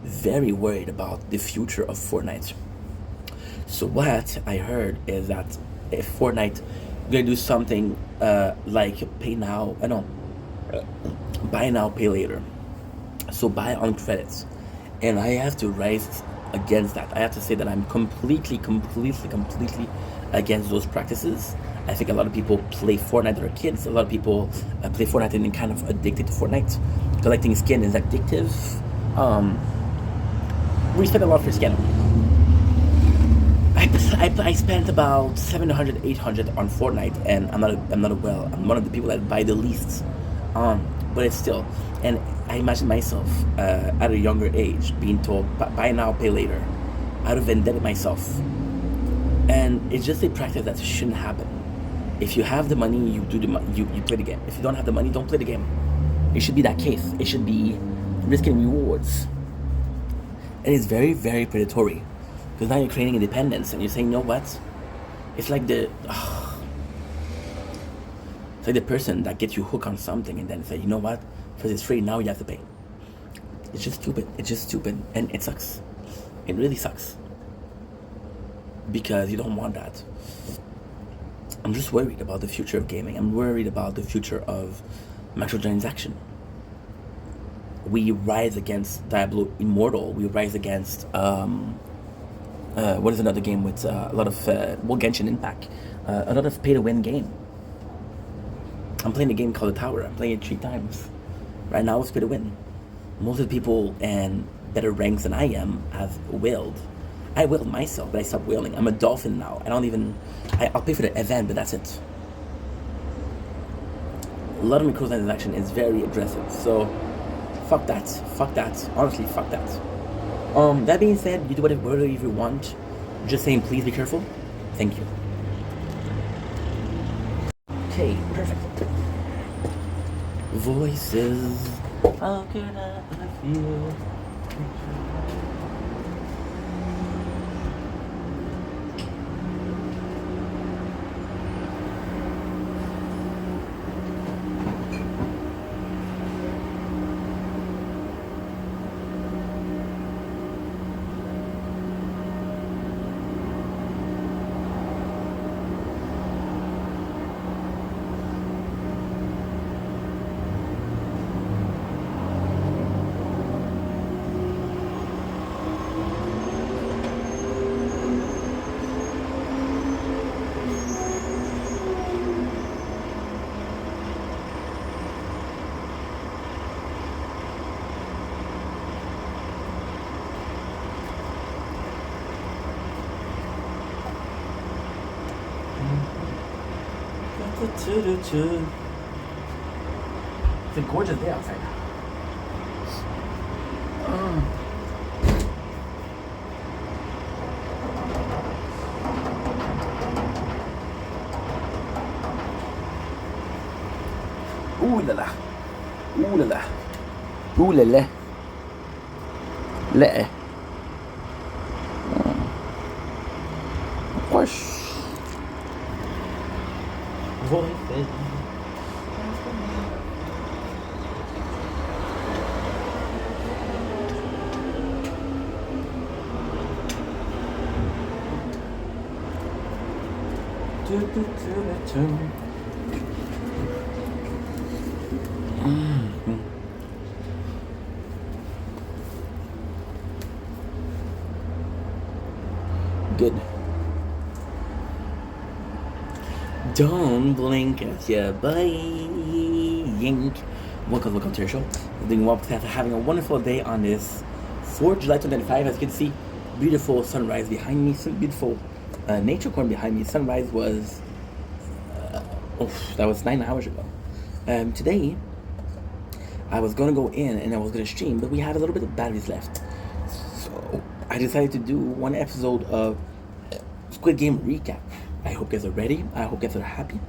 very worried about the future of Fortnite. So what I heard is that if Fortnite gonna do something like pay now, I know, buy now, pay later. So buy on credits, and I have to rise against that. I have to say that I'm completely against those practices. I think a lot of people play Fortnite that are kids. A lot of people play Fortnite and then kind of addicted to Fortnite. Collecting skin is addictive. We spend a lot for skin. I spent about 700, 800 on Fortnite, and I'm one of the people that buy the least. But it's still, and I imagine myself at a younger age being told buy now, pay later. I would have indebted myself, and it's just a practice that shouldn't happen. If you have the money, you play the game. If you don't have the money, don't play the game. It should be that case. It should be risk and rewards, and it's very, very predatory. Because now you're creating independence, and you're saying, you know what? It's like it's like the person that gets you hooked on something, and then say, you know what? Because it's free, now you have to pay. It's just stupid. It's just stupid, and it sucks. It really sucks. Because you don't want that. I'm just worried about the future of gaming. I'm worried about the future of microtransaction. We rise against Diablo Immortal. We rise against what is another game with a lot of Genshin Impact, a lot of pay-to-win game. I'm playing a game called The Tower. I'm playing it 3 times. Right now it's pay-to-win. Most of the people and better ranks than I am have whaled. I whaled myself, but I stopped whaling. I'm a dolphin now. I'll pay for the event, but that's it. A lot of microtransaction is very aggressive, so fuck that. Honestly, fuck that. That being said, you do whatever you want. Just saying, please be careful. Thank you. Okay, perfect. Voices. How can I feel? It's a gorgeous day outside. Ooh la la. Ooh la la. Ooh la la. La. Of course. Voices. Good. Don't blink at your blink. Welcome to your show. We're doing well, having a wonderful day on this 4th July 2025. As you can see, beautiful sunrise behind me, some beautiful nature corn behind me. Sunrise was, that was 9 hours ago. Today, I was gonna go in and I was gonna stream, but we had a little bit of batteries left. So I decided to do one episode of Squid Game recap. I hope you guys are ready. I hope you guys are happy.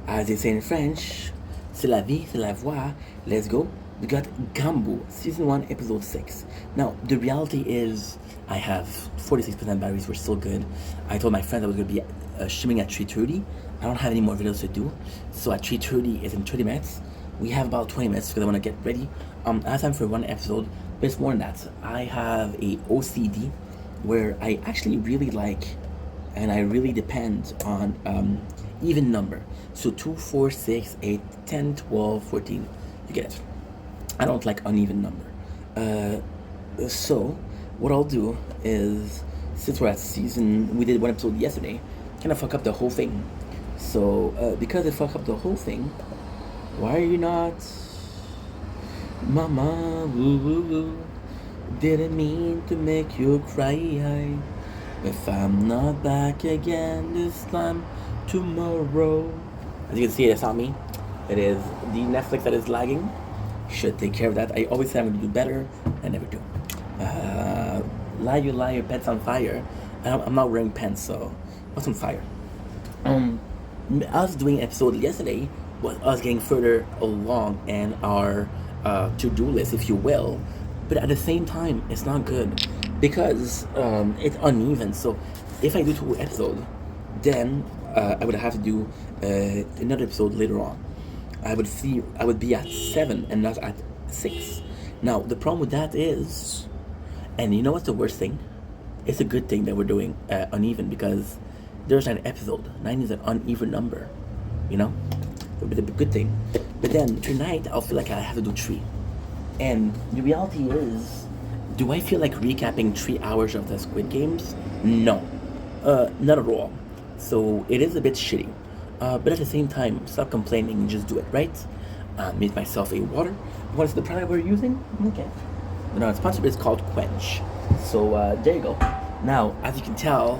As they say in French, c'est la vie, c'est la voix. Let's go. We got Gambu, Season 1, Episode 6. Now, the reality is, I have 46% batteries, we're still good. I told my friends I was going to be streaming at 3:30. I don't have any more videos to do. So at 3:30 is in 30 minutes. We have about 20 minutes because I want to get ready. I have time for one episode, but it's more than that. I have a OCD where I actually really like, and I really depend on even number. So 2, 4, 6, 8, 10, 12, 14. You get it. I don't like uneven number. So what I'll do is, since we're at season, we did one episode yesterday, kind of fuck up the whole thing. So because it fuck up the whole thing, why are you not, Mama? Woo woo woo. Didn't mean to make you cry. If I'm not back again this time tomorrow. As you can see, it's not me. It is the Netflix that is lagging. Should take care of that. I always say I'm gonna do better. I never do. Lie, you lie, your pants on fire. I'm not wearing pants, so what's on fire? Us doing an episode yesterday was us getting further along in our to-do list, if you will. But at the same time, it's not good because it's uneven. So if I do 2 episodes, then I would have to do another episode later on. I would be at 7 and not at 6. Now the problem with that is, and you know what's the worst thing? It's a good thing that we're doing uneven, because there's an episode. 9 is an uneven number, you know? It would be a good thing. But then tonight I'll feel like I have to do 3. And the reality is, do I feel like recapping 3 hours of the Squid Games? No, not at all. So it is a bit shitty. But at the same time, stop complaining and just do it, right? Made myself a water. What is the product we're using? Okay. No, it's sponsored, but it's called Quench. So there you go. Now, as you can tell,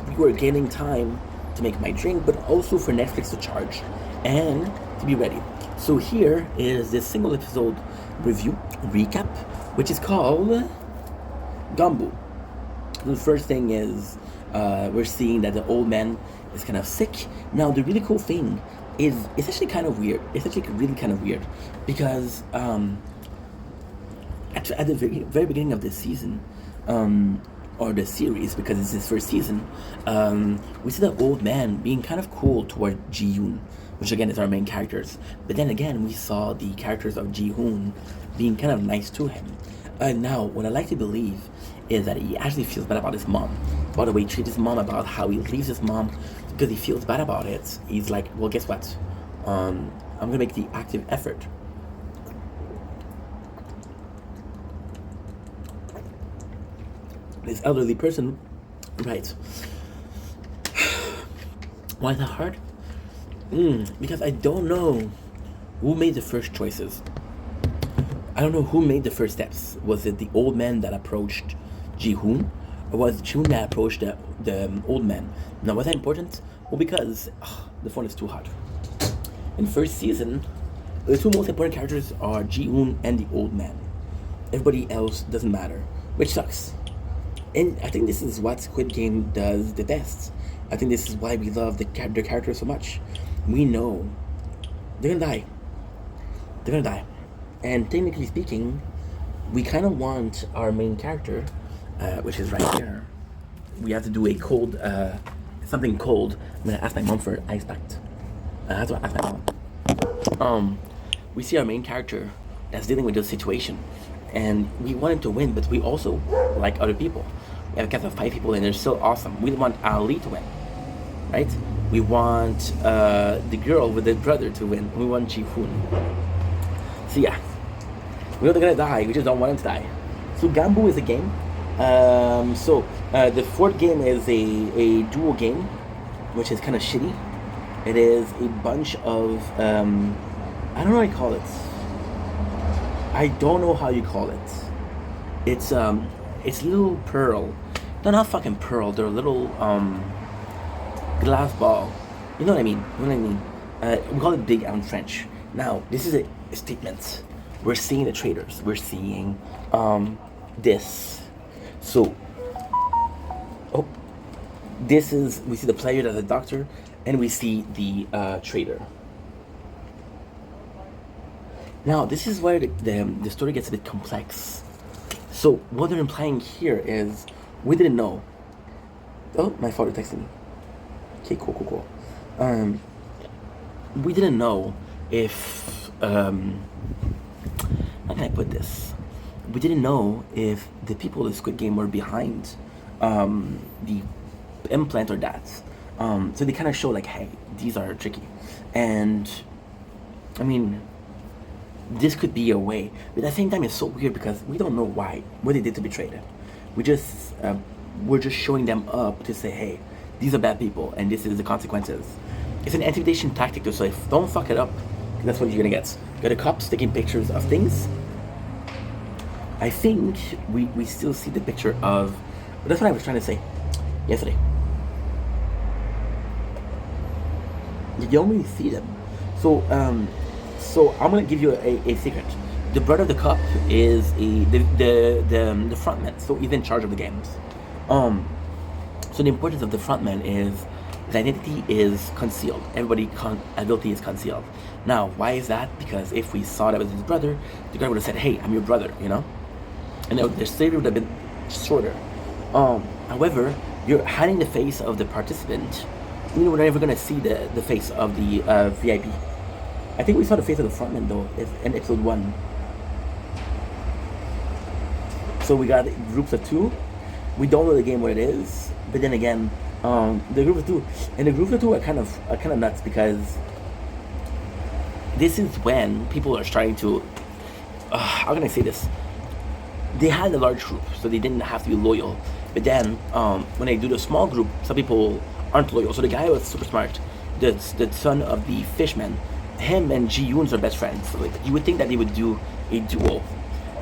we were gaining time to make my drink, but also for Netflix to charge and to be ready. So here is this single episode review recap, which is called Gumbo. The first thing is we're seeing that the old man is kind of sick. Now the really cool thing is, it's actually kind of weird. It's actually really kind of weird because at the very beginning of this season, or the series, because it's his first season, we see the old man being kind of cool toward Ji-hoon, which again is our main characters. But then again, we saw the characters of Ji-hoon being kind of nice to him. Now, what I like to believe is that he actually feels bad about his mom, about the way he treats his mom, about how he leaves his mom, because he feels bad about it. He's like, well, guess what? I'm gonna make the active effort. This elderly person, right? Why is that hard? Because I don't know who made the first choices. I don't know who made the first steps. Was it the old man that approached Ji-hoon, or was it Ji-hoon that approached the old man? Now, was that important? Well, because the phone is too hot. In first season, the 2 most important characters are Ji-hoon and the old man. Everybody else doesn't matter, which sucks. And I think this is what Squid Game does the best. I think this is why we love their characters so much. We know they're gonna die. They're gonna die. And technically speaking, we kind of want our main character, which is right here. We have to do a cold, something cold. I'm gonna ask my mom for ice pack. I have to ask my mom. We see our main character that's dealing with this situation, and we want him to win, but we also like other people. We have a cast of 5 people, and they're still awesome. We want Ali to win, right? We want the girl with the brother to win. We want Ji-hoon. So yeah, we know they're gonna die. We just don't want them to die. So Gumbo is a game. The 4th game is a duo game, which is kind of shitty. It is a bunch of I don't know how you call it. I don't know how you call it. It's little pearl. They're not fucking pearl. They're little glass ball. You know what I mean? We call it big in French. Now, this is a statement. We're seeing the traders. We're seeing this. So, this is, we see the player as a doctor, and we see the trader. Now, this is where the story gets a bit complex. So, what they're implying here is, we didn't know. Oh, my father texted me. Okay, cool. We didn't know if, how can I put this? We didn't know if the people of the Squid Game were behind the implant or that. So they kind of show like, hey, these are tricky, and I mean, this could be a way, but at the same time, it's so weird because we don't know what they did to betray them. We're just showing them up to say, hey, these are bad people, and this is the consequences. It's an intimidation tactic to say, don't fuck it up, 'cause that's what you're gonna get. Got a cop taking pictures of things. I think we still see the picture of, but that's what I was trying to say yesterday. You don't really see them. So I'm gonna give you a secret. The brother of the cop is the frontman, so he's in charge of the games. So the importance of the frontman is his identity is concealed. Identity is concealed. Now, why is that? Because if we saw that was his brother, the guy would have said, "Hey, I'm your brother," you know, and the slavery would have been shorter. However, you're hiding the face of the participant. You know, we're never gonna see the face of the VIP. I think we saw the face of the frontman though in episode 1. So we got groups of 2. We don't know the game what it is, but then again, the group of 2 and the group of 2 are kind of nuts because this is when people are starting to. How can I say this? They had a large group, so they didn't have to be loyal. But then, when they do the small group, some people aren't loyal. So the guy was super smart, the son of the fishman. Him and Ji Yoon's are best friends. So like, you would think that they would do a duo,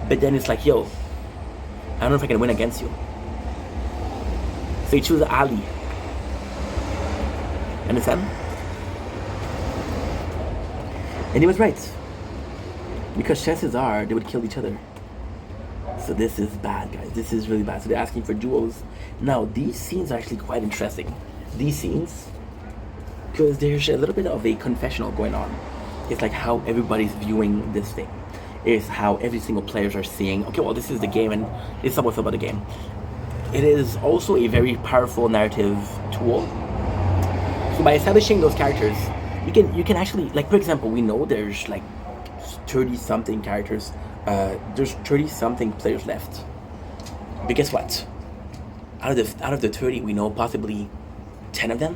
but then it's like, yo, I don't know if I can win against you. So he chooses Ali. Understand? And he was right, because chances are they would kill each other. So this is bad, guys. This is really bad. So they're asking for duos. Now, these scenes are actually quite interesting. These scenes, because there's a little bit of a confessional going on. It's like how everybody's viewing this thing. It's how every single players are seeing, okay, well, this is the game, and it's not what's about the game. It is also a very powerful narrative tool. So by establishing those characters, you can actually, like, for example, we know there's like 30-something characters. There's 30-something players left. But guess what? Out of the 30, we know possibly 10 of them.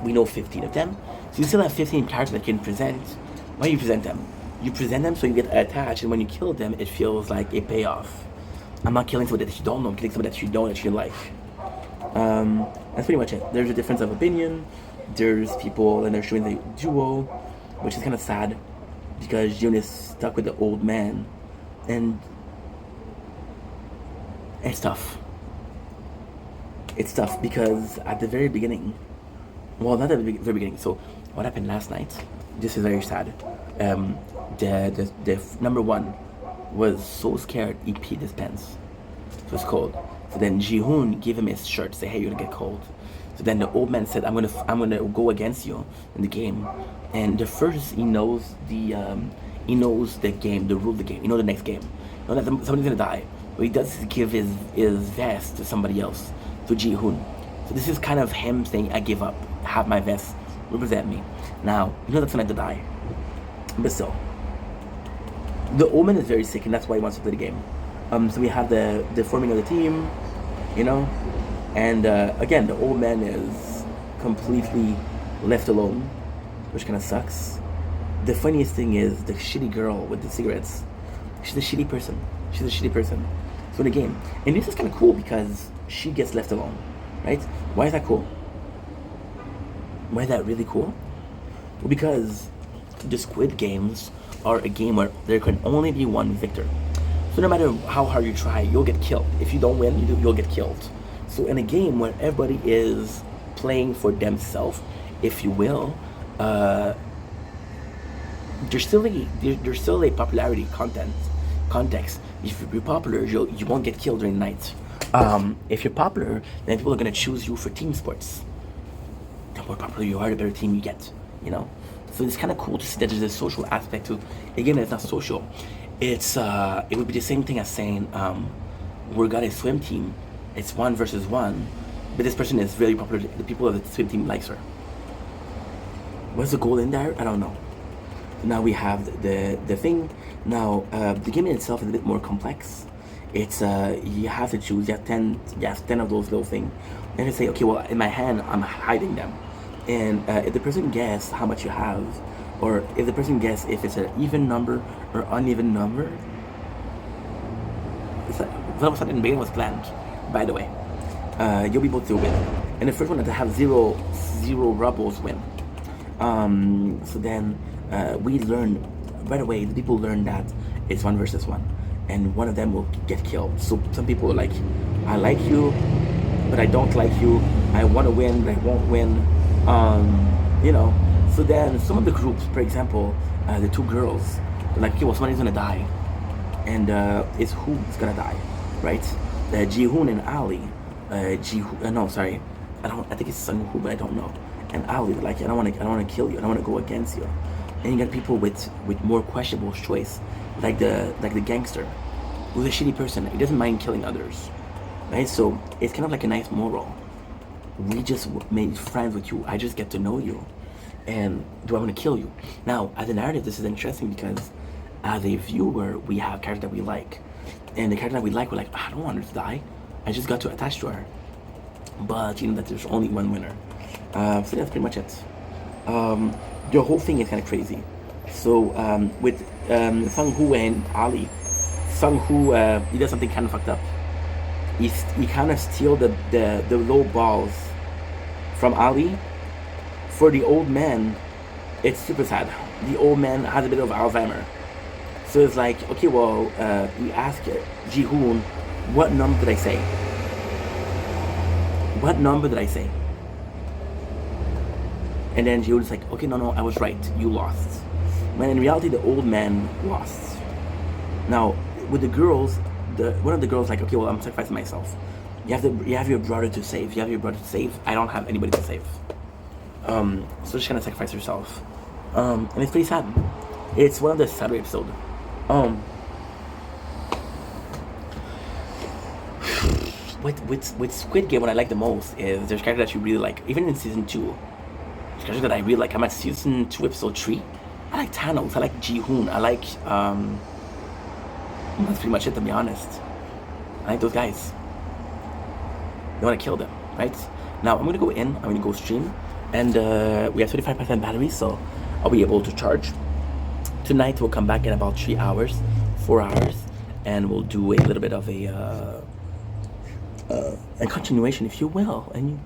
We know 15 of them. So you still have 15 characters that you can present. Why do you present them? You present them so you get attached, and when you kill them, it feels like a payoff. I'm not killing somebody that you don't know, I'm killing somebody that you don't actually like. That's pretty much it. There's a difference of opinion. There's people, and they're showing the duo, which is kind of sad, because Jun is stuck with the old man, and it's tough. It's tough because at the very beginning, well, not at the very beginning. So what happened last night? This is very sad. The number 1 was so scared he peed his pants. So it's cold. So then Ji-hoon gave him his shirt, say, hey, you're gonna get cold. So then the old man said, I'm gonna go against you in the game. And the first he knows the game, the rule of the game. You know the next game. You know that somebody's gonna die. What he does is give his vest to somebody else, to Ji-hoon. So this is kind of him saying, I give up. Have my vest. Represent me. Now, you know that's gonna die. But still, the old man is very sick, and that's why he wants to play the game. So we have the forming of the team, you know, and again, the old man is completely left alone, which kind of sucks. The funniest thing is the shitty girl with the cigarettes. She's a shitty person. So in the game, and this is kind of cool because she gets left alone, right? Why is that cool? Why is that really cool? Well, because the Squid Games are a game where there can only be one victor. So no matter how hard you try, you'll get killed. If you don't win, you'll get killed. So in a game where everybody is playing for themselves, if you will, there's still a popularity context. If you're popular, you won't get killed during the night. If you're popular, then people are gonna choose you for team sports. The more popular you are, the better team you get. You know. So it's kind of cool to see that there's a social aspect to a game that's not social. It would be the same thing as saying, we got a swim team. It's 1 versus 1, but this person is really popular. The people of the swim team likes her. What's the goal in there? I don't know. Now we have the thing. Now the game in itself is a bit more complex. It's you have to choose. You have ten of those little things. And you say, okay, well, in my hand, I'm hiding them. And if the person guess how much you have, or if the person guess if it's an even number or uneven number, it's like all of a sudden Bane was planned. By the way, you'll be able to win. And the first one to have zero rubbles win. So then we learn right away. The people learn that it's one versus one, and one of them will get killed. So some people are like, I like you, but I don't like you. I want to win, but I won't win. You know. So then some of the groups, for example, the two girls, they're like, okay, well, somebody's gonna die, and it's who's gonna die, right? Jihoon and Ali. No, sorry, I don't. I think it's Sungwoo, but I don't know. And Ali, they're like, I don't want to kill you. I don't want to go against you. And you got people with more questionable choice, like the gangster, who's a shitty person. He doesn't mind killing others, right? So it's kind of like a nice moral. We just made friends with you. I just get to know you, and do I want to kill you? Now, as a narrative, this is interesting because as a viewer, we have characters that we like, and the character that we like, we're like, I don't want her to die. I just got to attach to her. But you know that there's only one winner. So that's pretty much it. The whole thing is kind of crazy. So with Sungwoo and Ali, Sungwoo he does something kind of fucked up. He kind of steal the low balls from Ali. For the old man, it's super sad. The old man has a bit of Alzheimer. So it's like, okay, well, we ask Jihoon, what number did I say? What number did I say? And then Jihoon's like, okay, no, I was right. You lost. When in reality, the old man lost. Now, with the girls, one of the girls like, okay, well, I'm sacrificing myself. You have your brother to save. You have your brother to save. I don't have anybody to save. So she's gonna sacrifice herself. And it's pretty sad. It's one of the sadder episodes. With Squid Game, what I like the most is there's characters that you really like. Even in season 2, there's characters that I really like. I'm at season 2, episode 3. I like Thanos. I like Jihoon. I like that's pretty much it, to be honest. I like those guys. You want to kill them, right? Now I'm gonna go in. I'm gonna go stream, and we have 35% battery, so I'll be able to charge. Tonight we'll come back in about 3 hours, 4 hours, and we'll do a little bit of a continuation, if you will, and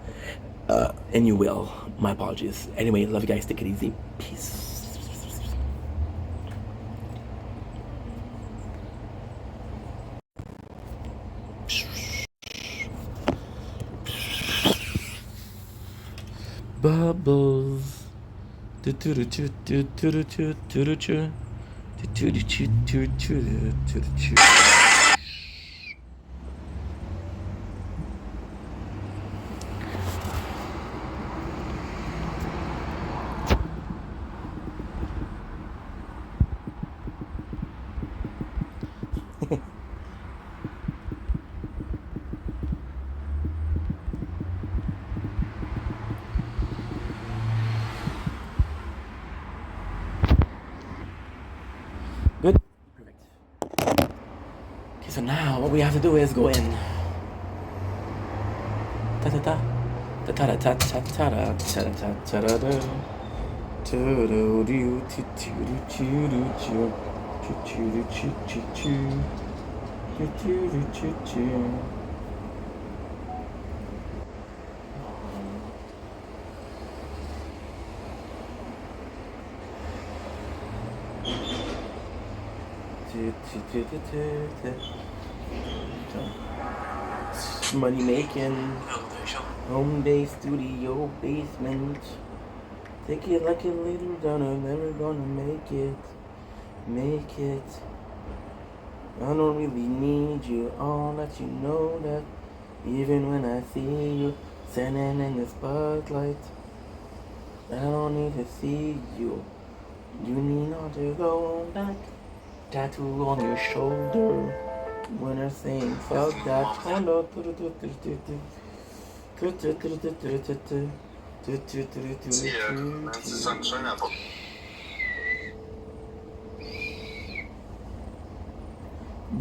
you will. My apologies. Anyway, love you guys. Take it easy. Peace. Bubbles. Good. Perfect. Okay, so now what we have to do is go in. Ta ta ta. Ta ta ta ta ta ta ta ta ta ta ta. Money making, home base, studio, basement. Take it like a little donor, never gonna make it. I don't really need you, I'll let you know that. Even when I see you standing in the spotlight, I don't need to see you. You need not to go back. Tattoo on your shoulder. When I sing, fuck that.